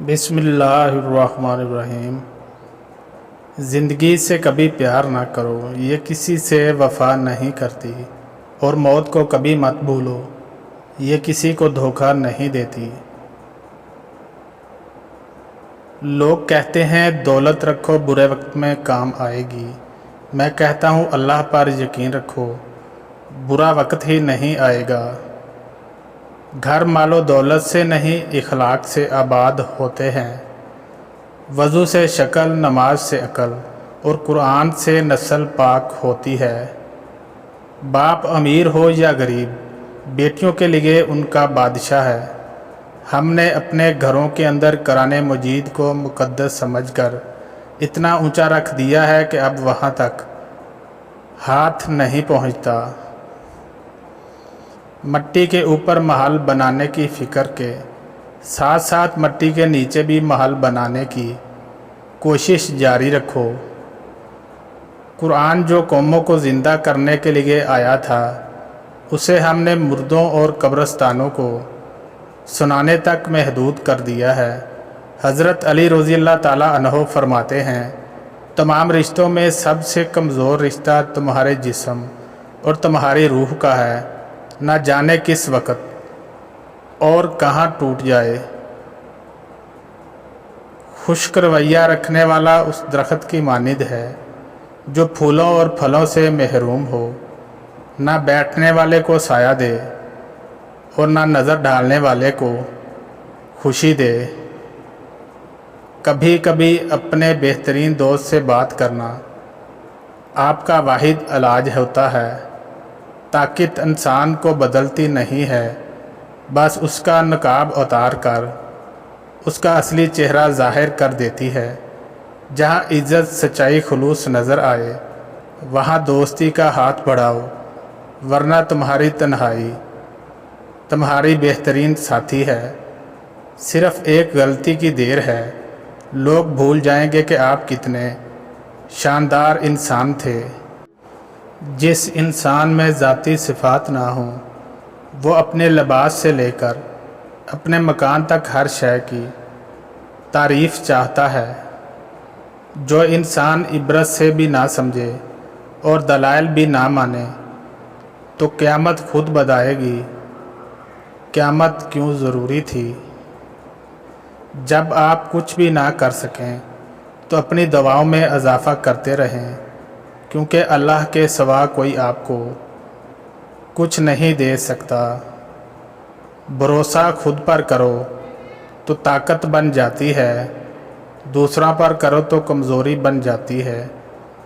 بسم اللہ الرحمن الرحیم۔ زندگی سے کبھی پیار نہ کرو، یہ کسی سے وفا نہیں کرتی، اور موت کو کبھی مت بھولو، یہ کسی کو دھوکہ نہیں دیتی۔ لوگ کہتے ہیں دولت رکھو برے وقت میں کام آئے گی، میں کہتا ہوں اللہ پر یقین رکھو، برا وقت ہی نہیں آئے گا۔ گھر مال و دولت سے نہیں اخلاق سے آباد ہوتے ہیں، وضو سے شکل، نماز سے عقل، اور قرآن سے نسل پاک ہوتی ہے۔ باپ امیر ہو یا غریب، بیٹیوں کے لیے ان کا بادشاہ ہے۔ ہم نے اپنے گھروں کے اندر قرآن مجید کو مقدس سمجھ کر اتنا اونچا رکھ دیا ہے کہ اب وہاں تک ہاتھ نہیں پہنچتا۔ مٹی کے اوپر محل بنانے کی فکر کے ساتھ ساتھ مٹی کے نیچے بھی محل بنانے کی کوشش جاری رکھو۔ قرآن جو قوموں کو زندہ کرنے کے لیے آیا تھا، اسے ہم نے مردوں اور قبرستانوں کو سنانے تک محدود کر دیا ہے۔ حضرت علی رضی اللہ تعالیٰ عنہ فرماتے ہیں، تمام رشتوں میں سب سے کمزور رشتہ تمہارے جسم اور تمہاری روح کا ہے، نہ جانے کس وقت اور کہاں ٹوٹ جائے۔ خشک رویہ رکھنے والا اس درخت کی مانند ہے جو پھولوں اور پھلوں سے محروم ہو، نہ بیٹھنے والے کو سایہ دے اور نہ نظر ڈالنے والے کو خوشی دے۔ کبھی کبھی اپنے بہترین دوست سے بات کرنا آپ کا واحد علاج ہوتا ہے۔ طاقت انسان کو بدلتی نہیں ہے، بس اس کا نقاب اتار کر اس کا اصلی چہرہ ظاہر کر دیتی ہے۔ جہاں عزت، سچائی، خلوص نظر آئے، وہاں دوستی کا ہاتھ بڑھاؤ، ورنہ تمہاری تنہائی تمہاری بہترین ساتھی ہے۔ صرف ایک غلطی کی دیر ہے، لوگ بھول جائیں گے کہ آپ کتنے شاندار انسان تھے۔ جس انسان میں ذاتی صفات نہ ہوں، وہ اپنے لباس سے لے کر اپنے مکان تک ہر شے کی تعریف چاہتا ہے۔ جو انسان عبرت سے بھی نہ سمجھے اور دلائل بھی نہ مانے، تو قیامت خود بتائے گی قیامت کیوں ضروری تھی۔ جب آپ کچھ بھی نہ کر سکیں تو اپنی دعاؤں میں اضافہ کرتے رہیں، کیونکہ اللہ کے سوا کوئی آپ کو کچھ نہیں دے سکتا۔ بھروسہ خود پر کرو تو طاقت بن جاتی ہے، دوسروں پر کرو تو کمزوری بن جاتی ہے۔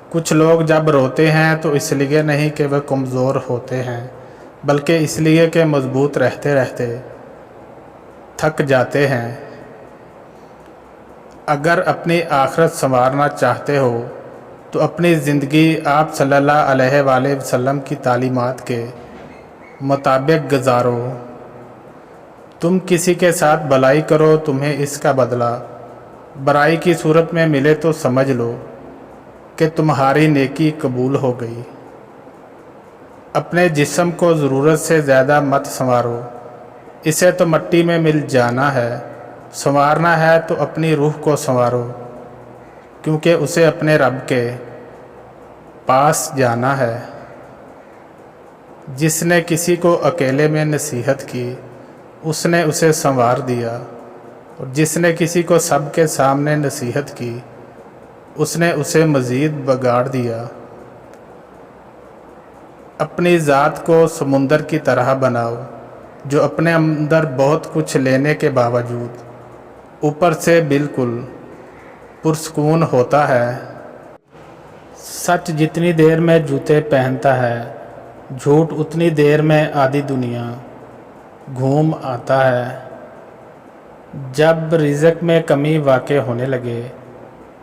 کچھ لوگ جب روتے ہیں تو اس لیے نہیں کہ وہ کمزور ہوتے ہیں، بلکہ اس لیے کہ مضبوط رہتے رہتے تھک جاتے ہیں۔ اگر اپنی آخرت سنوارنا چاہتے ہو تو اپنی زندگی آپ صلی اللہ علیہ وآلہ وسلم کی تعلیمات کے مطابق گزارو۔ تم کسی کے ساتھ بھلائی کرو، تمہیں اس کا بدلہ برائی کی صورت میں ملے تو سمجھ لو کہ تمہاری نیکی قبول ہو گئی۔ اپنے جسم کو ضرورت سے زیادہ مت سنوارو، اسے تو مٹی میں مل جانا ہے۔ سنوارنا ہے تو اپنی روح کو سنوارو، کیونکہ اسے اپنے رب کے پاس جانا ہے۔ جس نے کسی کو اکیلے میں نصیحت کی، اس نے اسے سنوار دیا، اور جس نے کسی کو سب کے سامنے نصیحت کی، اس نے اسے مزید بگاڑ دیا۔ اپنی ذات کو سمندر کی طرح بناؤ جو اپنے اندر بہت کچھ لینے کے باوجود اوپر سے بالکل پرسکون ہوتا ہے۔ سچ جتنی دیر میں جوتے پہنتا ہے، جھوٹ اتنی دیر میں آدھی دنیا گھوم آتا ہے۔ جب رزق میں کمی واقع ہونے لگے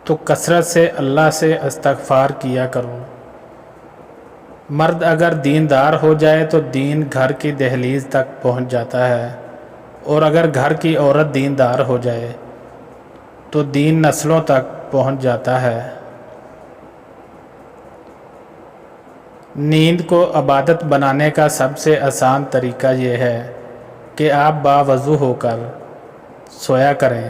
تو کثرت سے اللہ سے استغفار کیا کرو۔ مرد اگر دیندار ہو جائے تو دین گھر کی دہلیز تک پہنچ جاتا ہے، اور اگر گھر کی عورت دیندار ہو جائے تو دین نسلوں تک پہنچ جاتا ہے۔ نیند کو عبادت بنانے کا سب سے آسان طریقہ یہ ہے کہ آپ باوضو ہو کر سویا کریں۔